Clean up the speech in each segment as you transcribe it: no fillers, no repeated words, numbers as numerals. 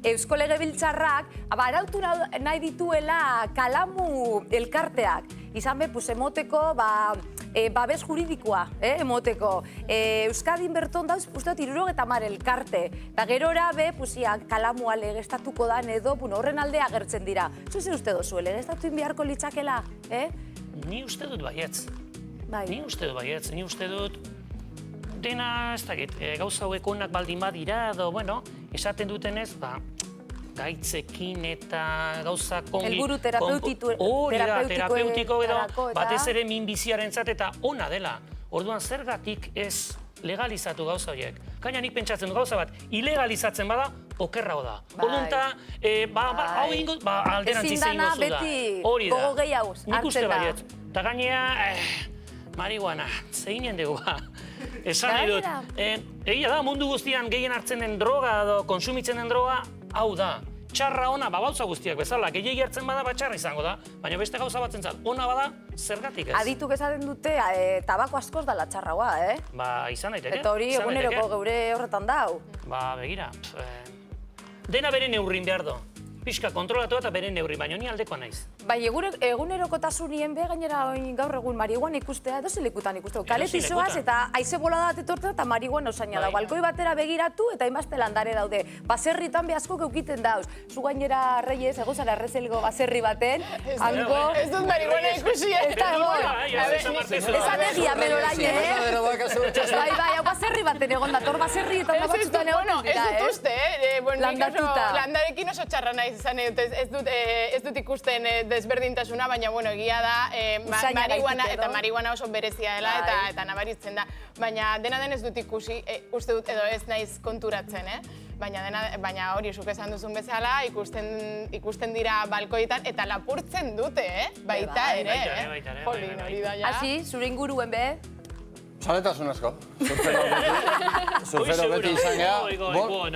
Eusko Legebiltzarrak arautu nahi dituela kalamu elkarteak. Izan be, emoteko, babes juridikoa, emoteko. Euskadin berton dauz, uste dut, 70 elkarte. Eta gerora be, kalamua legestatuko dan edo, horren alde agertzen dira. Zuzen uste dozu, legestatu inbiarko litzakela, Ni uste dut baietz. Ni uste dut dena, ez dakit, gauza hauek onak baldin badira, edo, bueno, esaten dutenez, gaitzekin eta gauza kongi... Helburu terapeutiko edo, batez ere minbiziarentzat eta ona dela. Orduan, zergatik ez legalizatu gauza horiek. Gaina nik pentsatzen du gauza bat, ilegalizatzen bada, okerrago da. Orduan hau ingo, alderantziz egingo zu da. Hori da. Gogo gehiago hartzen da. Eta gainea, marihuana, zeinen dugu ba. Esan nahi dut. Egia da, mundu guztian gehien hartzen den droga edo konsumitzen den droga, hau da. Txarra ona, gauza guztiak bezala, gehiagi hartzen bada, txarra izango da, baina beste gauza batzen zat, ona bada, zergatik ez. Adituk esaten dute, tabako askoz dala txarraua, Izan daiteke. Eta hori eguneroko geure horretan dau. Begira, dena bere neurrin behar do. Pixka kontrolatu eta bere neurrin, baina ni aldekoa naiz. Bai, egunerokotasunien be, gainera gaur egun marihuana ikustea, dozi lekutan ikusteko. Kale pisoaz eta haize bolada bat etortzen eta marihuana usaina dago. Balkoi batera begiratu eta hainbazte landare daude. Baserritan behazko geukiten dauz. Zu gainera, Reyes, egozara errezelgo baserri baten, hango... Ez dut marihuana ikusi, ez da egon. Ezan egia melorain, Bai, hau baserri baten egon dator, baserri eta batzutan egon dira, Ez dut uste, landatuta. landarekin oso txarra naiz izan ez dut ikusten desberdintasuna, baina egia da marihuana oso berezia dela eta nabaritzen da. Baina dena den ez dut ikusi, uste dut edo ez naiz konturatzen, baina hori zuk esan duzun bezala ikusten dira balkoietan eta lapurtzen dute, baita ere. Jolin, hori da ja. Hasi, zure inguruen be? Zaletasun asko. Surfero beti izan geha.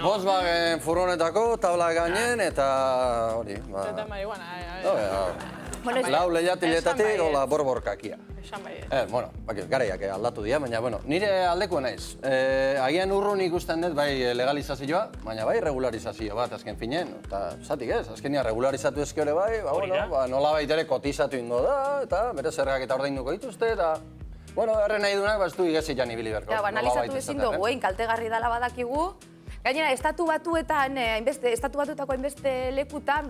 Volkswagen furgonetako, tabla gainen eta hori. Eta marihuana. Lau lehiatiletatik, hola borborkakia. Esan bai. Bueno, garaiak aldatu dira, baina, nire aldeko naiz. Agian urrun ikusten dut, bai legalizazioa, baina bai regularizazio bat azken finen. Eta, zatik ez, azkenia regularizatu ezke hori bai, nola baitere kotizatu ingo da, eta bere zergak eta ordeinduko dituzte, eta... Bueno, erren nahi duenak, ez du igezitan ibili berko. Analizatu ezin dugu, kaltegarri dala badakigu. Gainera, estatu batuetako hainbeste lekutan,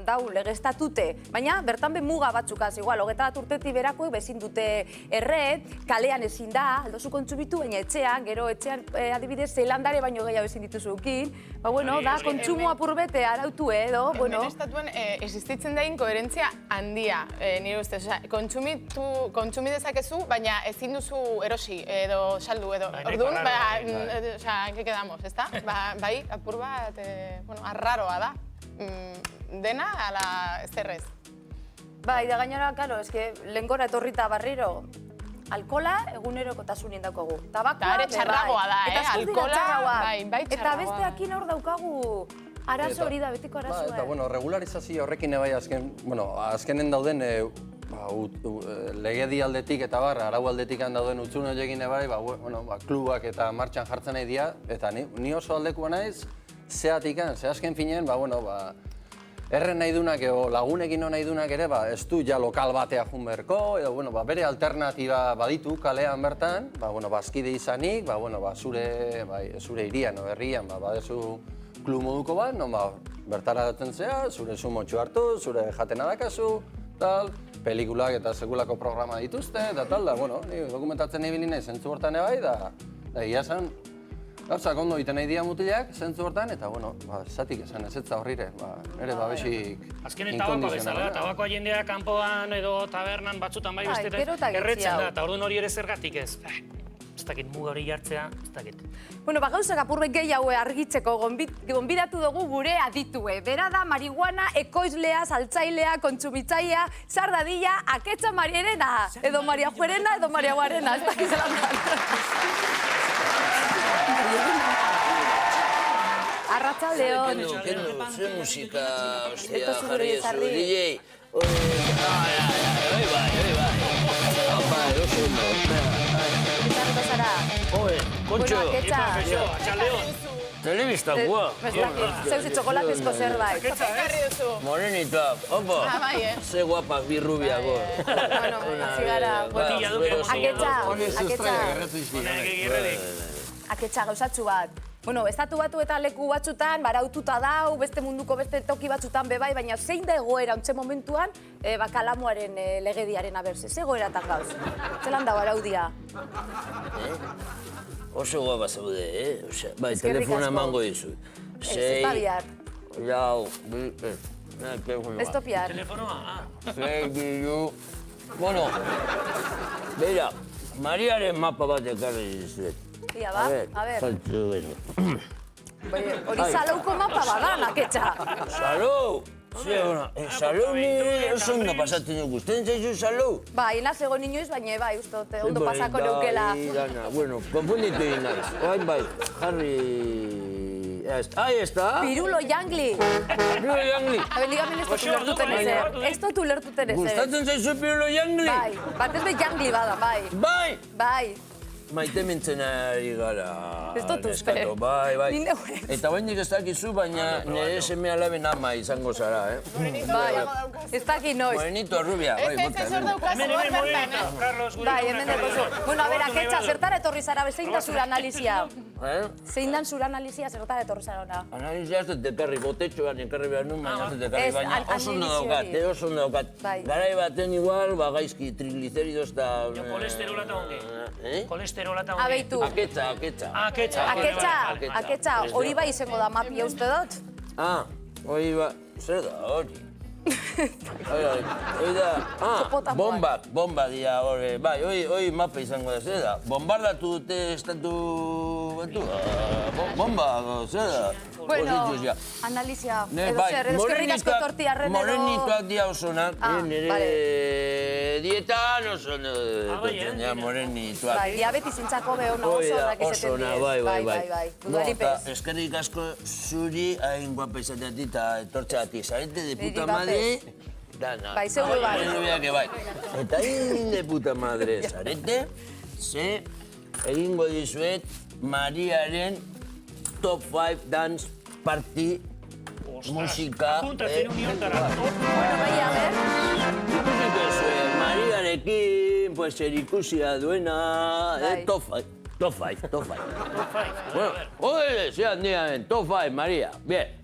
dau legestatute. Baina, bertan be muga batzukaz, igual, 21 urtetik berakoek bezin dute erre, kalean ezin da, aldozu kontsumitu, baina etxean, gero etxean adibidez, zeilandare baino gehiago ezin dituzukin. Da, kontsumo apurbete arautu, edo, bueno. Hemen estatuan existitzen dain koherentzia handia, nire ustez. Kontsumi dezakezu, baina ezin duzu erosi, edo saldu, edo. Orduan, hanke quedamos, ezta? Bai, apur bat, arraroa da. Dena, ala, zerrez. Bai, da gainera, karo, eske, lehengora etorrita barriro, alkola egunerokotasunin daukagu. Tabakoa, ere txarragoa da, alkola, bai, txarragoa. Eta besteakin hor daukagu arazo hori da, betiko arazoa. Eta, regularizazio horrekin bai azkenen dauden legedi aldetik eta arau aldetik dauden utzun horiekin bai, klubak eta martxan jartzen nahi dira, eta ni oso aldekua naiz, zeatikan, ze azken finen, erren nahi dunak, lagunekin nahi dunak ere, ez du ja lokal batea jun berko, edo bere alternatiba baditu kalean bertan, bazkide izanik, zure irian o herrian, badezu klub moduko bat, bertara daten zea, zure sumotxu hartu, zure jatena dakazu, tal, pelikulak eta sekulako programa dituzte, eta tal, dokumentatzen ibili nahi zentzu hortan ebai, da egia zen, gauzak ondo egiten nahi dira mutilak, zentzu hortan, eta, zatik esan ez etza horrire, nire babesik azkenen tabakoa bezala, tabakoa jendea kanpoan edo tabernan batzutan bai bestetan erretzen da, eta orduan hori ere zergatik ez. Ez dakit muga hori jartzea, ez dakit. Gauzak apurbe gehiago argitzeko gonbidatu dugu gure aditue. Bera da marihuana, ekoizlea, saltzailea, kontsumitzailea, sardadilla, aketza Mariarena, edo Maria Juerena, edo Maria Guarena, ez dakit zelan da. Arratsaldeon. Ze musika, ostia, jarri ez du, DJ. Kontxo, atxaldeon. Telebistakoa. Zeuzi txokolatezko zerbait. Ekarri duzu. Morenita, opa. Bai, Ze guapak birrubiago. Bueno, hasi gara. Aketxa gauzatxu bat. Bueno, estatu batu eta leku batzutan, baraututa dau, beste munduko beste toki batzutan bebai, baina zein da egoera ontxe momentuan kalamuaren legediaren aberse, ze egoeratan gauz? Zelan da baraudia? Oso guapa zaude, Bai, telefona emango dizu. Ez da bihar. Lau, Ez topiar. Telefonoa, Sei, bilu. Bueno, beira, Mariaren mapa bat ekarri dizuet. Ia, ba, a ber. Hori salouko mapa badan, aketxa. Salou! Salou nire oso ondo pasatzen dugu. Usten zaizu salou? Bai, naz egon inoiz, baina bai, uste ondo pasako neukela. Bueno, konfunditu egin naiz. Oain bai, jarri... Ahí está. Pirulo Jangli. Pirulo Jangli. Ligamen ez dut ulertuten ezer. Ez dut ulertuten ezer. Gustatzen zaizu Pirulo Jangli? Bai, batez be Jangli bada, bai. Bai! Bai. Maite mintzen ari gara. Ez dut uste. Bai. Ni neure. Eta baindik ez dakizu, baina nire seme alaben ama izango zara, Bai, ez daki noiz. Morenito rubia, bai, bota. Ez hor daukazu hor bertan, Carlos, gure Bai, hemen dekozu. Bueno, a ber, aketxa, zertara etorri zara, zein da zure analizia? Zein dan zure analizia, zertara etorri zara ona? Analizia ez dut ekarri, botetxoan ekarri behar nun, baina ez dut ekarri, Ez, baina oso ondo daukat, oso ondo daukat. Bai. Garai baten igual, gaizki trigliceridos eta... Kolesterola eta onge. Kolesterola eta onge. Abeitu. Aketxa, hori bai izango da mapia uste dut? Hori ba, zer da, hori? Hori da, bomba dira hori, bai, hori mapa izango da, zer da? Bombardatu dute estatu batu, bomba, zer da? Bueno, analizia, edo zer, eskerrik asko tortiarren edo... Morenituak dia osonak, nire dietan oso morenituak. Bai, diabetis intzako behona oso onak izaten diez. Bai. Dudari pez. Eskerrik asko zuri hain guapa izateatik eta etortzeatik, zarete de puta madre. Bai, zeu bai. Eta hain de puta madre zarete, ze egingo dizuet Mariaren Top 5 Dance Party musika. Apuntatzen uniotara. Bueno, bai, a ber. Ikusiko zuen, Mariarekin, pues, erikusia duena, Top 5. Bueno, oye, zean diamen, Top 5, Maria. Bien.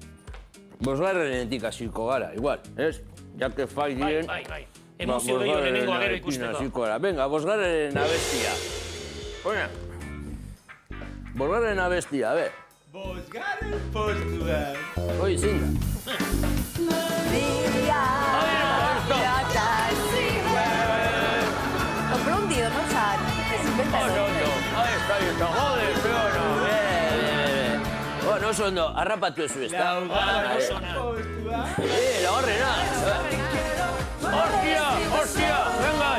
Bosgarrenetik hasiko gara, igual, ez? Ja que fai diren... Bai. Emozio gehiago lehenengo agero ikusteko. Venga, bosgarren abestia. Ona. Bosgarren abestia, a ver. Bosgarren postua. Hoi, zin da. Comprendido, no san. Ahí está, joder, pero no. Bueno, oso ondo, harrapatu ezu, ez da? Laugarren postua. Lagarrena. Hostia, venga.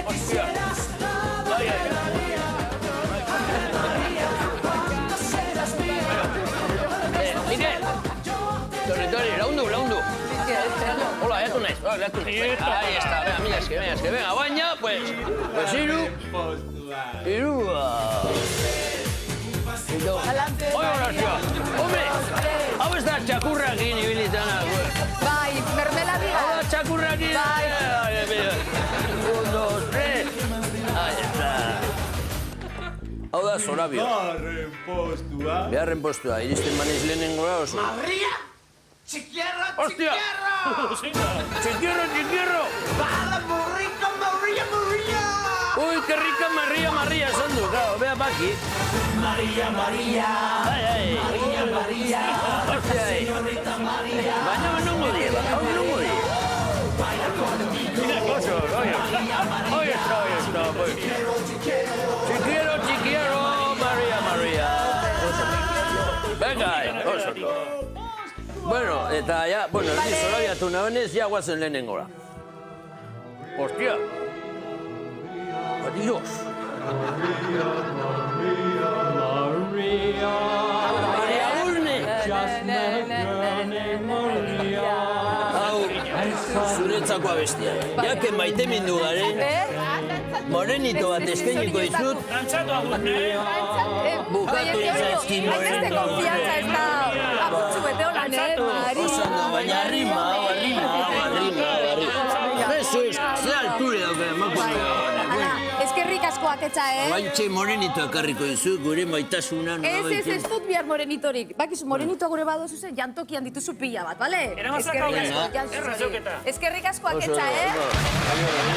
Hostia. Miguel. Torri, laundu. Hola, ya tú naiz. Ahí está, venga, venga, baina, pues iru. Oye, Horacio, hombre, hau ez da txakurrakin ibilitana. Bai, mermeladiga. Hau da txakurrakin. Bai. 1, 2, 3. Ahí está. Hau da Zorabio. Beharren postua, iristen maniz lehenengora oso. Maria! Chiquierro! Hostia! Chiquierro! ¡Para, burrico, Maria! Uy, qué rica Maria, esan du, claro, vea pa aquí. Maria! Ay. Maria! Hostia, Señorita Maria! baina nongo die. Baila conmigo! Mira, coso, oye está, pues. Chiquierro, Maria. Venga, oso. Bueno, eta ya, erdi Zorabiatu nabenez, ya guazen lehenengora. Hostia. Adiós. Maria Urne. Hau, zuretzako abestia. Jake maite mindu garen, morenito bat eskainiko dizut. Dantzatu agur, Bukatu izaizkin Hainbeste morenito. konfiantza ez da apurtzu bete holan, Mari. Oso ondo, baina arrima. Jesus, ze alture dauka emakume. Eskerrik askoak etxa, Bantxe morenito ekarriko dizu, gure maitasuna. Ez dut bihar morenitorik. Bakizu, morenito gure badozu zen, jantokian dituzu pila bat, bale? Eramazak hau, erra zeuketa. Eskerrik askoak etxa, Oso,